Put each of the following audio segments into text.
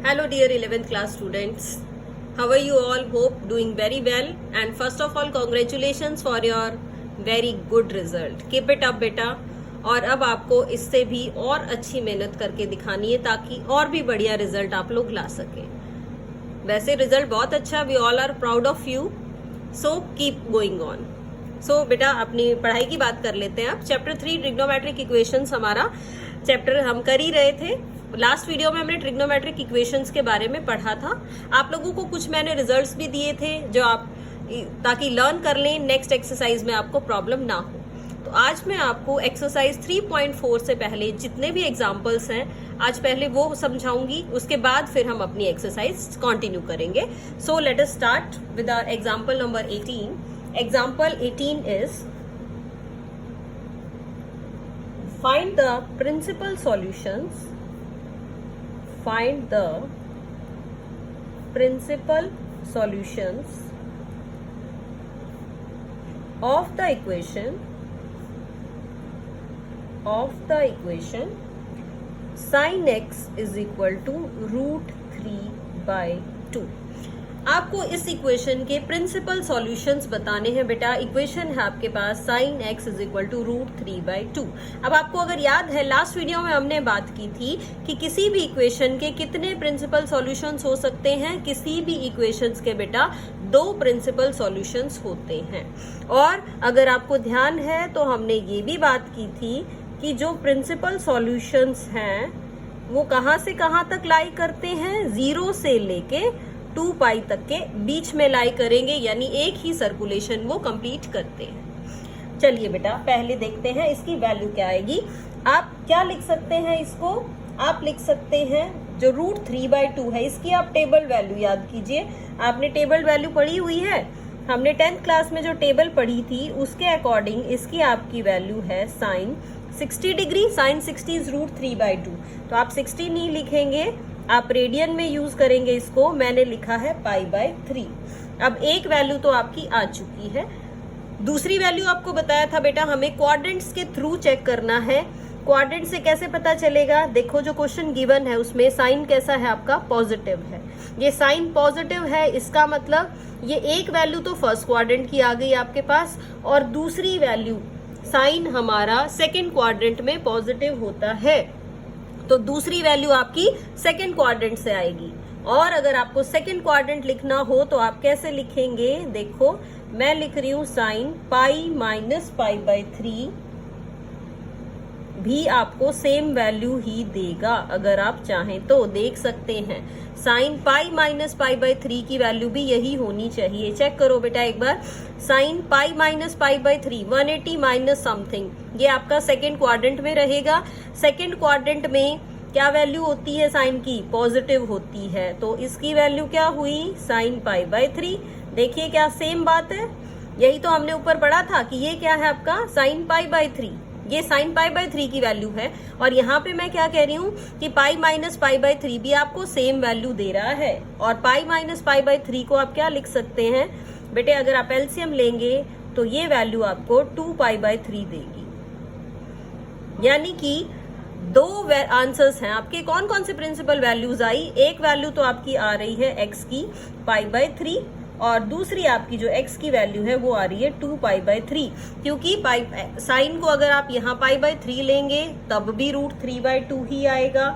Hello dear 11th class students. How are you all? Hope doing very well, and first of all congratulations for your very good result. Keep it up बेटा. और अब आपको इससे भी और अच्छी मेहनत करके दिखानी है ताकि और भी बढ़िया रिजल्ट आप लोग ला सके. वैसे रिजल्ट बहुत अच्छा, we all are proud of you, so keep going on. So बेटा अपनी पढ़ाई की बात कर लेते हैं. अब चैप्टर 3 ट्रिग्नोमेट्रिक इक्वेशंस हमारा चैप्टर हम कर ही रहे थे. लास्ट वीडियो में हमने ट्रिग्नोमेट्रिक इक्वेशंस के बारे में पढ़ा था. आप लोगों को कुछ मैंने रिजल्ट्स भी दिए थे जो आप ताकि लर्न कर लें, नेक्स्ट एक्सरसाइज में आपको प्रॉब्लम ना हो. तो आज मैं आपको एक्सरसाइज 3.4 से पहले जितने भी एग्जाम्पल्स हैं आज पहले वो समझाऊंगी, उसके बाद फिर हम अपनी एक्सरसाइज कंटिन्यू करेंगे. So let us start with our example number 18. Example 18 is find the principal solutions. Find the principal solutions of the equation sin x is equal to root 3 by 2. आपको इस इक्वेशन के principal solutions बताने हैं बेटा. Equation है आपके पास sin x is equal to root 3 by 2. अब आपको अगर याद है लास्ट वीडियो में हमने बात की थी कि किसी भी इक्वेशन के कितने प्रिंसिपल सॉल्यूशंस हो सकते हैं. किसी भी इक्वेशंस के बेटा 2 प्रिंसिपल सॉल्यूशंस होते हैं. और अगर आपको ध्यान है तो हमने ये भी बात की थी कि जो प्रिंसिपल सॉल्यूशंस हैं वो कहाँ से कहाँ तक लाई करते हैं, 0 से लेके 2 पाई तक के बीच में लाई करेंगे, यानी एक ही सर्कुलेशन वो कंप्लीट करते हैं. चलिए बेटा पहले देखते हैं इसकी वैल्यू क्या आएगी. आप क्या लिख सकते हैं इसको, आप लिख सकते हैं जो रूट 3 बाई 2 है इसकी आप टेबल वैल्यू याद कीजिए. आपने टेबल वैल्यू पढ़ी हुई है, हमने 10th क्लास में जो टेबल पढ़ी थी उसके अकॉर्डिंग इसकी आपकी वैल्यू है sine 60 degree. Sine 60 is root 3 by 2. तो आप 60 नहीं लिखेंगे, आप रेडियन में यूज करेंगे इसको. मैंने लिखा है पाई बाय 3. अब एक वैल्यू तो आपकी आ चुकी है. दूसरी वैल्यू आपको बताया था बेटा हमें क्वाड्रेंट्स के थ्रू चेक करना है. क्वाड्रेंट से कैसे पता चलेगा, देखो जो क्वेश्चन गिवन है उसमें साइन कैसा है आपका, पॉजिटिव है. ये साइन पॉजिटिव है, इसका मतलब ये एक वैल्यू तो फर्स्ट क्वाड्रेंट की आ गई आपके पास और दूसरी वैल्यू साइन हमारा सेकेंड क्वाड्रेंट में पॉजिटिव होता है. तो दूसरी वैल्यू आपकी सेकेंड क्वाड्रेंट से आएगी. और अगर आपको सेकेंड क्वाड्रेंट लिखना हो तो आप कैसे लिखेंगे, देखो मैं लिख रही हूं sign pi minus pi by 3 भी आपको सेम वैल्यू ही देगा. अगर आप चाहें तो देख सकते हैं sign pi minus pi by 3 की वैल्यू भी यही होनी चाहिए. चेक करो बेटा एक बार. Sine pi minus pi by 3 180 minus something, ये आपका सेकेंड क्वाड्रेंट में रहेगा. सेकेंड क्वाड्रेंट में क्या वैल्यू होती है साइन की, पॉजिटिव होती है. तो इसकी वैल्यू क्या हुई, साइन पाई बाई 3. देखिए क्या सेम बात है, यही तो हमने ऊपर पढ़ा था कि ये क्या है आपका साइन पाई बाई 3. ये साइन पाई बाई 3 की वैल्यू है. और यहाँ पे मैं क्या कह रही हूँ कि पाई माइनस पाई बाई 3 भी आपको सेम वैल्यू दे रहा है. और पाई माइनस पाई बाई 3 को आप क्या लिख सकते हैं बेटे, अगर आप एलसीएम लेंगे तो ये वैल्यू आपको 2 पाई बाई 3 देगी. यानी कि 2 आंसर्स हैं आपके. कौन कौन से प्रिंसिपल वैल्यूज आई, एक वैल्यू तो आपकी आ रही है एक्स की पाई बाई 3 और दूसरी आपकी जो x की वैल्यू है वो आ रही है 2 पाई बाई 3. क्योंकि साइन को अगर आप यहाँ पाई बाई 3 लेंगे तब भी रूट 3 बाई 2 ही आएगा.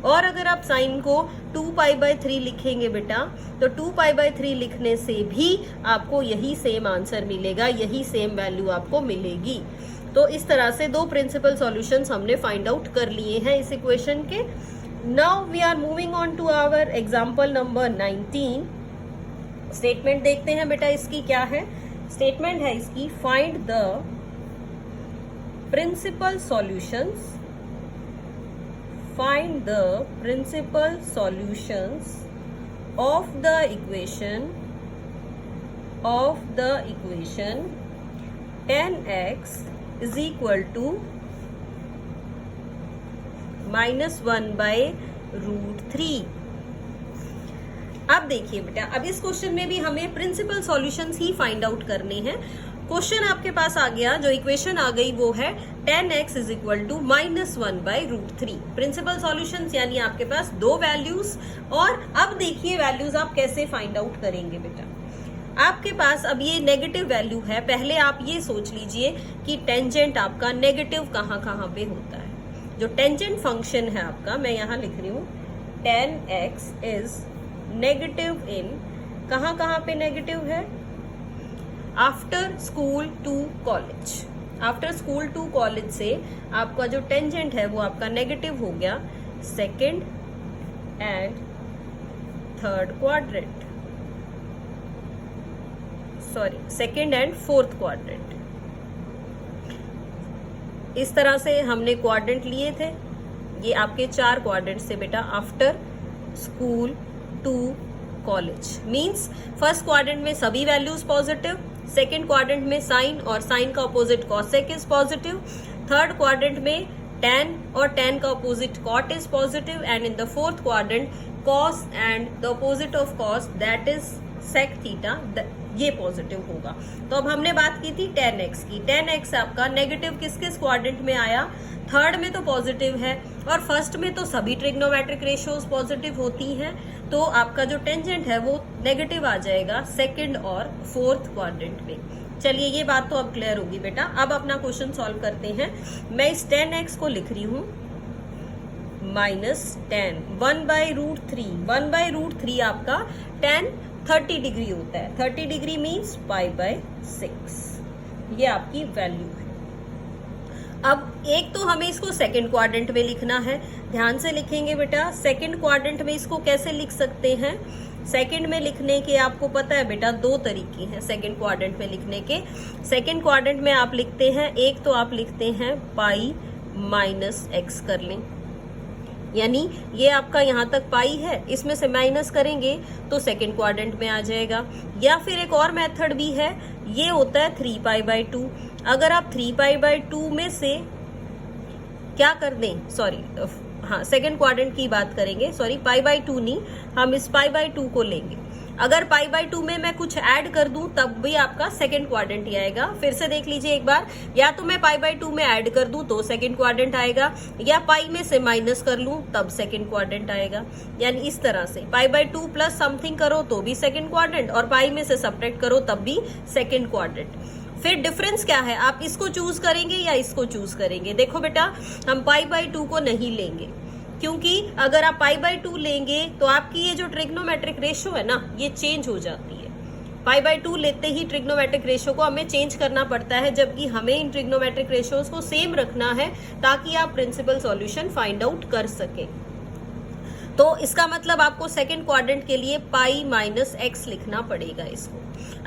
और अगर आप साइन को 2 पाई बाई 3 लिखेंगे बेटा तो 2 पाई बाई 3 लिखने से भी आपको यही सेम आंसर मिलेगा, यही सेम वैल्यू आपको मिलेगी. तो इस तरह से 2 प्रिंसिपल सॉल्यूशंस हमने फाइंड आउट कर लिए हैं इस इक्वेशन के. Now we are moving on to our example number 19. Statement देखते हैं बेटा इसकी क्या है. स्टेटमेंट है इसकी find the principal solutions. Find the principal solutions of the equation 10x is equal to -1 by root 3. अब देखिए बेटा, अब इस क्वेश्चन में भी हमें प्रिंसिपल सॉल्यूशंस ही फाइंड आउट करने हैं. क्वेश्चन आपके पास आ गया, जो इक्वेशन आ गई वो है tan(x) is equal to -1/√3। Principal solutions यानी आपके पास दो वैल्यूज। और अब देखिए वैल्यूज आप कैसे फाइंड आउट करेंगे बेटा। आपके पास अब ये नेगेटिव वैल्यू है, पहले आप ये सोच लीजिए कि टेंजेंट आपका नेगेटिव कहाँ कहाँ पे होता है। जो टेंजेंट फंक्शन है आपका, मैं यहाँ लिख रही हूँ tan(x) इज नेगेटिव इन, कहाँ कहाँ पे नेगेटिव है, after school to college. After school to college से आपका जो टेंजेंट है वो आपका नेगेटिव हो गया second and third quadrant, sorry second and fourth quadrant. इस तरह से हमने क्वाड्रेंट लिए थे, ये आपके 4 क्वाड्रेंट से बेटा after school to college. Means first quadrant में सभी वैल्यूज पॉजिटिव, सेकेंड क्वाड्रेंट में साइन और साइन का opposite cosec is positive, third quadrant में tan और tan का opposite cot is positive, and in the fourth quadrant cos and the opposite of cos that is sec theta, ये positive होगा। तो अब हमने बात की थी tan(x) की। tan(x) आपका नेगेटिव किस किस क्वाड्रेंट में आया, थर्ड में तो पॉजिटिव है और फर्स्ट में तो सभी ट्रिग्नोमेट्रिक रेशियोज पॉजिटिव होती हैं, तो आपका जो टेंजेंट है वो नेगेटिव आ जाएगा सेकंड और फोर्थ क्वाड्रेंट में। चलिए ये बात तो अब क्लियर होगी बेटा। अब अपना क्वेश्चन सॉल्व करते हैं। मैं इस tan(x) को लिख रही हूँ -tan 1/√3। 1/√3 आपका tan 30 डिग्री होता है। 30 डिग्री मीन्स π/6, ये आपकी वैल्यू है। अब एक तो हमें इसको सेकंड क्वाड्रेंट में लिखना है, ध्यान से लिखेंगे बेटा। सेकंड क्वाड्रेंट में इसको कैसे लिख सकते हैं, सेकंड में लिखने के आपको पता है बेटा 2 तरीके हैं सेकंड क्वाड्रेंट में लिखने के। सेकंड क्वाड्रेंट में आप लिखते हैं, एक तो आप लिखते हैं π-x कर लें, यानी ये आपका यहाँ तक पाई है, इसमें से माइनस करेंगे तो सेकंड क्वाड्रेंट में आ जाएगा। या फिर एक और मेथड भी है, ये होता है 3π/2। अगर आप 3π/2 में से क्या कर दें, सॉरी हाँ सेकंड क्वाड्रेंट की बात करेंगे, सॉरी π/2 नहीं, हम इस π/2 को लेंगे। अगर π/2 में मैं कुछ ऐड कर दूं तब भी आपका सेकंड क्वाड्रेंट ही आएगा। फिर से देख लीजिए एक बार, या तो मैं π/2 में ऐड कर दूं तो सेकंड क्वाड्रेंट आएगा, या पाई में से माइनस कर लूं तब सेकंड क्वाड्रेंट आएगा। यानी इस तरह से π/2 प्लस समथिंग करो तो भी सेकंड क्वाड्रेंट, और पाई में से सब्ट्रैक्ट करो तब भी सेकंड क्वाड्रेंट। फिर डिफरेंस क्या है, आप इसको चूज करेंगे या इसको चूज करेंगे। देखो बेटा, हम π/2 को नहीं लेंगे, क्योंकि अगर आप π/2 लेंगे तो आपकी ये जो ट्रिग्नोमेट्रिक रेशियो है ना, ये चेंज हो जाती है। π/2 लेते ही ट्रिग्नोमेट्रिक रेशियो को हमें चेंज करना पड़ता है, जबकि हमें इन ट्रिग्नोमेट्रिक रेशियोज को सेम रखना है ताकि आप प्रिंसिपल सॉल्यूशन फाइंड आउट कर सके। तो इसका मतलब आपको सेकंड क्वाड्रेंट के लिए π-x लिखना पड़ेगा इसको।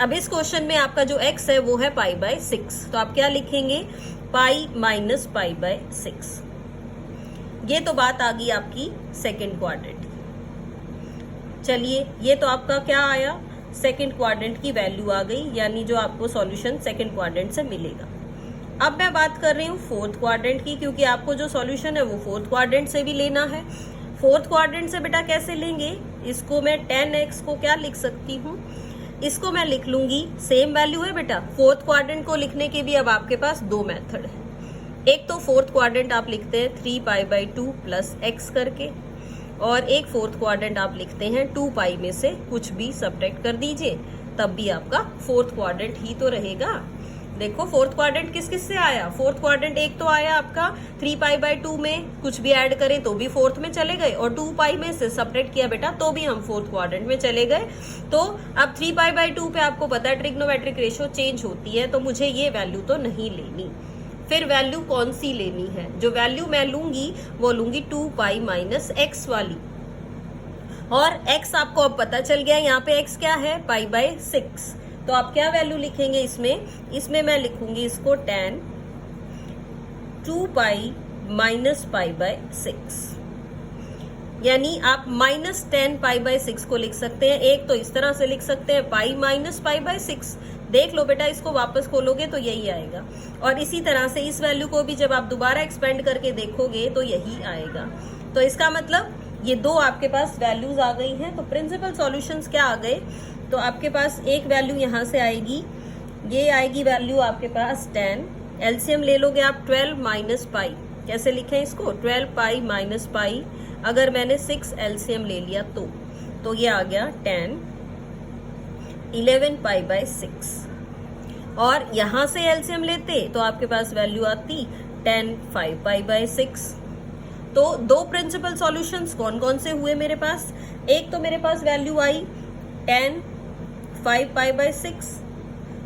अब इस क्वेश्चन में आपका जो x है वो है π/6, तो आप क्या लिखेंगे, π-π/6। ये तो बात आ गई आपकी सेकंड क्वाड्रेंट। चलिए ये तो आपका क्या आया, सेकंड क्वाड्रेंट की वैल्यू आ गई, यानी जो आपको सॉल्यूशन सेकंड क्वाड्रेंट से मिलेगा। अब मैं बात कर रही हूँ फोर्थ क्वाड्रेंट की, क्योंकि आपको जो सॉल्यूशन है वो फोर्थ क्वाड्रेंट से भी लेना है। फोर्थ क्वाड्रेंट से बेटा कैसे लेंगे, इसको मैं tan(x) को क्या लिख सकती हूँ, इसको मैं लिख लूंगी, सेम वैल्यू है बेटा। फोर्थ क्वाड्रेंट को लिखने के भी अब आपके पास 2 मेथड है। एक तो फोर्थ क्वाड्रेंट आप लिखते हैं 3π/2 प्लस x करके, और एक फोर्थ क्वाड्रेंट आप लिखते हैं 2π में से कुछ भी सब्ट्रैक्ट कर दीजिए, तब भी आपका फोर्थ क्वाड्रेंट ही तो रहेगा। देखो फोर्थ क्वाड्रेंट किस किस से आया, फोर्थ क्वाड्रेंट एक तो आया आपका 3π/2 में कुछ भी ऐड करें तो भी फोर्थ में चले गए, और 2π में से सब्ट्रैक्ट किया बेटा तो भी हम फोर्थ क्वाड्रेंट में चले गए। तो अब 3π/2 पे आपको पता है ट्रिग्नोमेट्रिक रेशियो चेंज होती है, तो मुझे ये वैल्यू तो नहीं लेनी। फिर वैल्यू कौन सी लेनी है, जो वैल्यू मैं लूंगी वो लूंगी 2π - x वाली, और x आपको अब पता चल गया, यहाँ पे x क्या है π/6। तो आप क्या वैल्यू लिखेंगे इसमें मैं लिखूंगी इसको tan 2π - π/6, यानी आप -tan π/6 को लिख सकते हैं। एक तो इस तरह से लिख सकते हैं π - π/6, देख लो बेटा, इसको वापस खोलोगे तो यही आएगा, और इसी तरह से इस वैल्यू को भी जब आप दोबारा एक्सपेंड करके देखोगे तो यही आएगा। तो इसका मतलब ये 2 आपके पास वैल्यूज आ गई हैं। तो प्रिंसिपल सॉल्यूशंस क्या आ गए, तो आपके पास एक वैल्यू यहाँ से आएगी ये आएगी वैल्यू आपके पास 10। एलसीएम ले लोगे आप 12 माइनस पाई, कैसे लिखें इसको, 12 पाई माइनस पाई। अगर मैंने 6 एलसीएम ले लिया तो ये आ गया 10 11 पाई बाय 6। और यहां से एलसीएम लेते तो आपके पास वैल्यू आती 10 5 पाई बाय 6। तो दो प्रिंसिपल सॉल्यूशंस कौन कौन से हुए मेरे पास, एक तो मेरे पास वैल्यू आई 10 5 पाई बाय 6,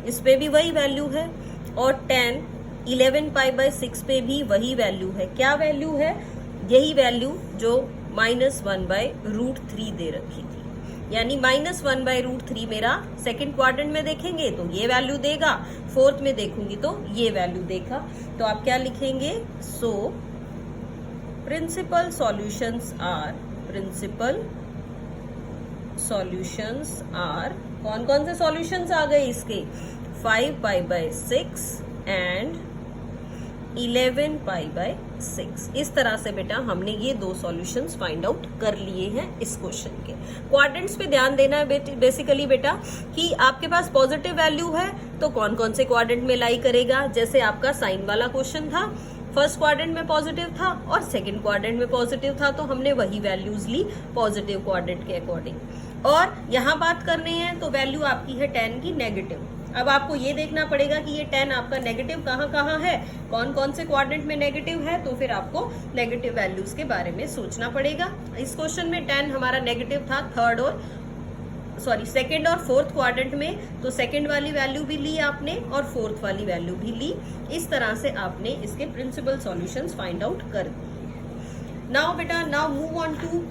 इस पे भी वही वैल्यू है, और 10 11 पाई बाय 6 पे भी वही वैल्यू है। क्या वैल्यू है, यही वैल्यू जो -1/√3 दे रखी थी, यानी -1/√3 मेरा सेकंड क्वाड्रेंट में देखेंगे तो ये वैल्यू देगा, फोर्थ में देखूंगी तो ये वैल्यू देखा। तो आप क्या लिखेंगे, सो प्रिंसिपल सॉल्यूशंस आर, कौन कौन से सॉल्यूशंस आ गए इसके, 5 pi by 6 and 11 pi by 6। इस तरह से बेटा हमने ये दो सॉल्यूशंस फाइंड आउट कर लिए हैं इस क्वेश्चन के। क्वाड्रेंट्स पे ध्यान देना है बेसिकली बेटा कि आपके पास पॉजिटिव वैल्यू है तो कौन कौन से क्वाड्रेंट में लाई करेगा। जैसे आपका साइन वाला क्वेश्चन था, फर्स्ट क्वाड्रेंट में पॉजिटिव था और सेकंड क्वाड्रेंट में पॉजिटिव था, तो हमने वही वैल्यूज ली पॉजिटिव क्वाड्रेंट के अकॉर्डिंग। और यहाँ बात करनी है तो वैल्यू आपकी है 10 की नेगेटिव। अब आपको ये देखना पड़ेगा कि ये 10 आपका नेगेटिव कहाँ कहाँ है, कौन कौन से क्वाड्रेंट में नेगेटिव है, तो फिर आपको नेगेटिव वैल्यूज के बारे में सोचना पड़ेगा। इस क्वेश्चन में 10 हमारा नेगेटिव था सेकंड और फोर्थ क्वाड्रेंट में, तो सेकंड वाली वैल्यू भी ली आपने और फोर्थ वाली वैल्यू भी ली। इस तरह से आपने इसके प्रिंसिपल सॉल्यूशंस फाइंड आउट कर दिए। नाउ बेटा now move on to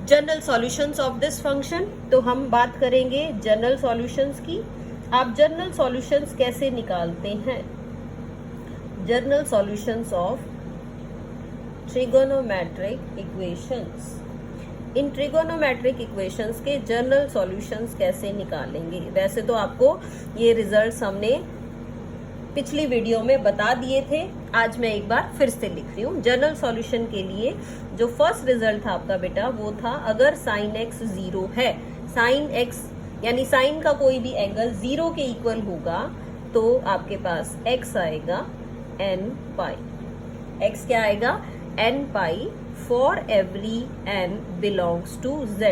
general solutions of this function. तो हम बात करेंगे जनरल सॉल्यूशंस की। आप जनरल सॉल्यूशंस कैसे निकालते हैं, general solutions of trigonometric equations. In trigonometric equations के जनरल सॉल्यूशंस कैसे निकालेंगे। वैसे तो आपको ये रिजल्ट्स हमने पिछली वीडियो में बता दिए थे, आज मैं एक बार फिर से लिख रही हूँ। जनरल सॉल्यूशन के लिए जो फर्स्ट रिजल्ट था आपका बेटा वो था, अगर साइन एक्स 0 है, साइन एक्स यानी साइन का कोई भी एंगल 0 के इक्वल होगा तो आपके पास x आएगा n पाई। x क्या आएगा, n pi for every n belongs to z।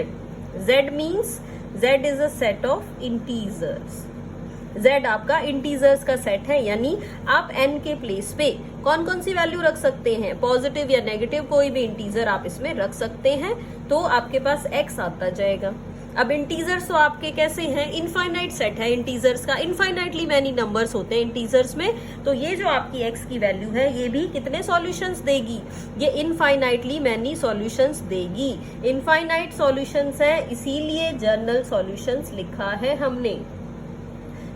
z means z is a set of integers. z आपका इंटीजर्स का सेट है, यानी आप n के प्लेस पे कौन कौन सी वैल्यू रख सकते हैं, पॉजिटिव या नेगेटिव कोई भी इंटीजर आप इसमें रख सकते हैं, तो आपके पास x आता जाएगा। अब इंटीजर्स तो आपके कैसे हैं, इनफाइनाइट सेट है इंटीजर्स का, इनफाइनाइटली मैनी नंबर्स होते हैं इंटीजर्स में, तो ये जो आपकी x की वैल्यू है ये भी कितने सॉल्यूशंस देगी, ये इनफाइनाइटली मैनी सॉल्यूशंस देगी। इनफाइनाइट सॉल्यूशंस है इसीलिए जनरल सॉल्यूशंस लिखा है हमने।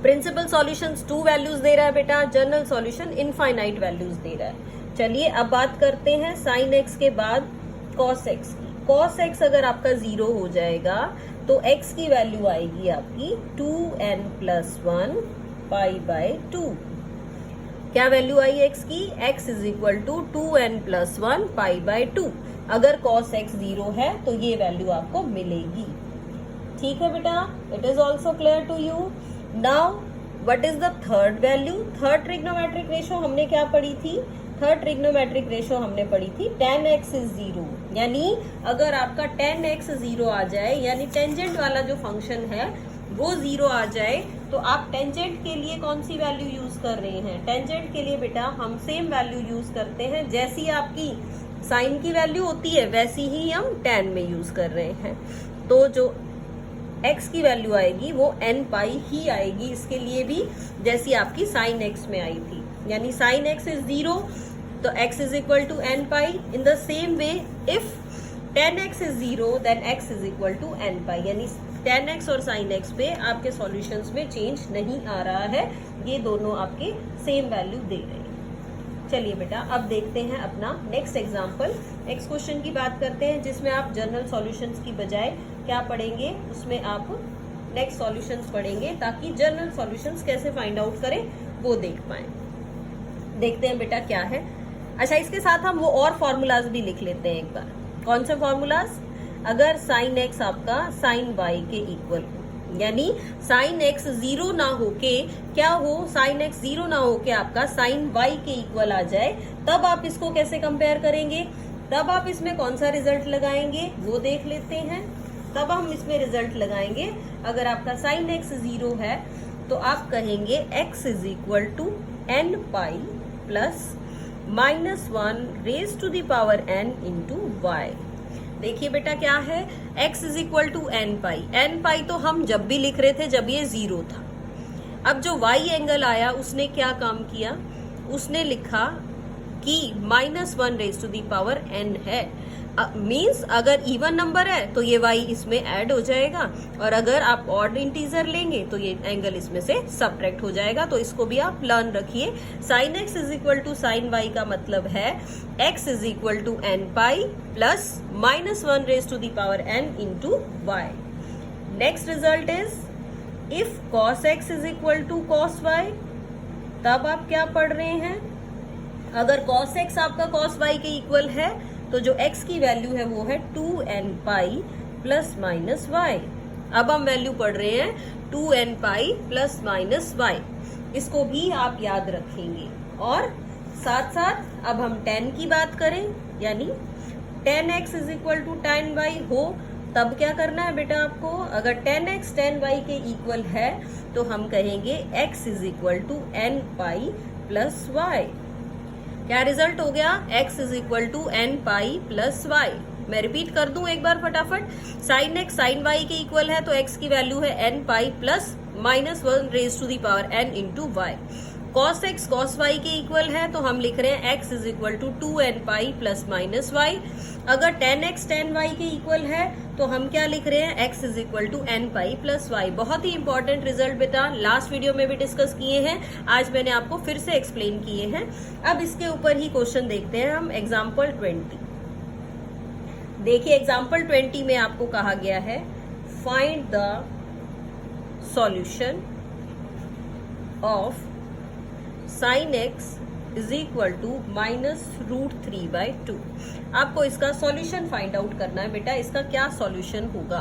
प्रिंसिपल सॉल्यूशंस 2 वैल्यूज दे रहा है बेटा, जनरल सॉल्यूशन इनफाइनाइट वैल्यूज दे रहा है। चलिए अब बात करते हैं साइन एक्स के बाद कॉस एक्स की। कॉस एक्स अगर आपका 0 हो जाएगा तो x की वैल्यू आएगी आपकी 2n+1 पाई बाय 2। क्या वैल्यू आई x की, x is equal to 2n+1 pi by 2। अगर cos x 0 है तो ये वैल्यू आपको मिलेगी। ठीक है बेटा, it is also clear to you. Now what is the third value. Third trigonometric ratio हमने क्या पढ़ी थी, थर्ड ट्रिग्नोमेट्रिक रेशो हमने पढ़ी थी tan x इज 0, यानी अगर आपका tan x 0 आ जाए, यानी टेंजेंट वाला जो फंक्शन है वो 0 आ जाए, तो आप टेंजेंट के लिए कौन सी वैल्यू यूज कर रहे हैं। टेंजेंट के लिए बेटा हम सेम वैल्यू यूज करते हैं, जैसी आपकी साइन की वैल्यू होती है वैसी ही हम tan में यूज कर रहे हैं। तो जो x की वैल्यू आएगी वो n पाई ही आएगी, इसके लिए भी जैसी आपकी साइन x में आई थी, यानी साइन x इज 0 तो x is equal to n pi. In the same way if tan x is 0 then x is equal to n pi, यानी tan x और sin x पे आपके सॉल्यूशंस में change नहीं आ रहा है, ये दोनों आपके सेम वैल्यू दे रहे हैं। चलिए बेटा अब देखते हैं अपना नेक्स्ट एग्जाम्पल। नेक्स्ट क्वेश्चन की बात करते हैं जिसमें आप जनरल सॉल्यूशंस की बजाय क्या पढ़ेंगे, उसमें आप नेक्स्ट सॉल्यूशंस पढ़ेंगे ताकि जनरल सॉल्यूशंस कैसे फाइंड आउट करें वो देख पाए। देखते हैं बेटा क्या है। अच्छा, इसके साथ हम वो और फॉर्मूलाज भी लिख लेते हैं एक बार। कौन से फॉर्मूलाज, अगर साइन एक्स आपका साइन वाई के इक्वल हो, यानी साइन एक्स जीरो ना होके क्या हो, साइन एक्स जीरो ना होके आपका साइन वाई के इक्वल आ जाए, तब आप इसको कैसे कंपेयर करेंगे, तब आप इसमें कौन सा रिजल्ट लगाएंगे वो देख लेते हैं। तब हम इसमें रिजल्ट लगाएंगे, अगर आपका साइन एक्स जीरो है तो आप कहेंगे x is equal to n pi plus -1 raise to the power n into y. देखिए बेटा क्या है, x is equal to n pi तो हम जब भी लिख रहे थे जब ये जीरो था। अब जो y एंगल आया उसने क्या काम किया, उसने लिखा कि -1 raise to the power n है। मींस अगर इवन नंबर है तो ये y इसमें ऐड हो जाएगा, और अगर आप ऑड इंटीजर लेंगे तो ये एंगल इसमें से सब्ट्रैक्ट हो जाएगा। तो इसको भी आप लर्न रखिए। Sine x is equal to sine y का मतलब है x is equal to n pi plus -1 raise to the power n into y. Next result is if cos x is equal to cos y, तब आप क्या पढ़ रहे हैं, अगर cos x आपका cos y के इक्वल है तो जो x की वैल्यू है वो है 2n pi plus minus Y. अब हम वैल्यू पढ़ रहे हैं 2n pi plus minus Y, इसको भी आप याद रखेंगे। और साथ साथ अब हम tan की बात करें, यानी tan x is equal to tan y हो, तब क्या करना है बेटा आपको, अगर tan x tan y के इक्वल है तो हम कहेंगे x is equal to n pi plus y. क्या रिजल्ट हो गया, x is equal to n pi plus y. मैं रिपीट कर दूं एक बार फटाफट, साइन x साइन y के इक्वल है तो x की वैल्यू है n pi plus -1 raise to the power n into y. cos x cos y के इक्वल है तो हम लिख रहे हैं x is equal to 2n pi plus minus y. अगर tan x tan y के इक्वल है तो हम क्या लिख रहे हैं, x is equal to n pi plus y. बहुत ही इंपॉर्टेंट रिजल्ट बेटा, लास्ट वीडियो में भी डिस्कस किए हैं, आज मैंने आपको फिर से एक्सप्लेन किए हैं। अब इसके ऊपर ही क्वेश्चन देखते हैं हम, एग्जाम्पल 20। देखिए एग्जाम्पल 20 में आपको कहा गया है find the solution of sine x is equal to -√3/2। आपको इसका सॉल्यूशन फाइंड आउट करना है बेटा, इसका क्या सॉल्यूशन होगा।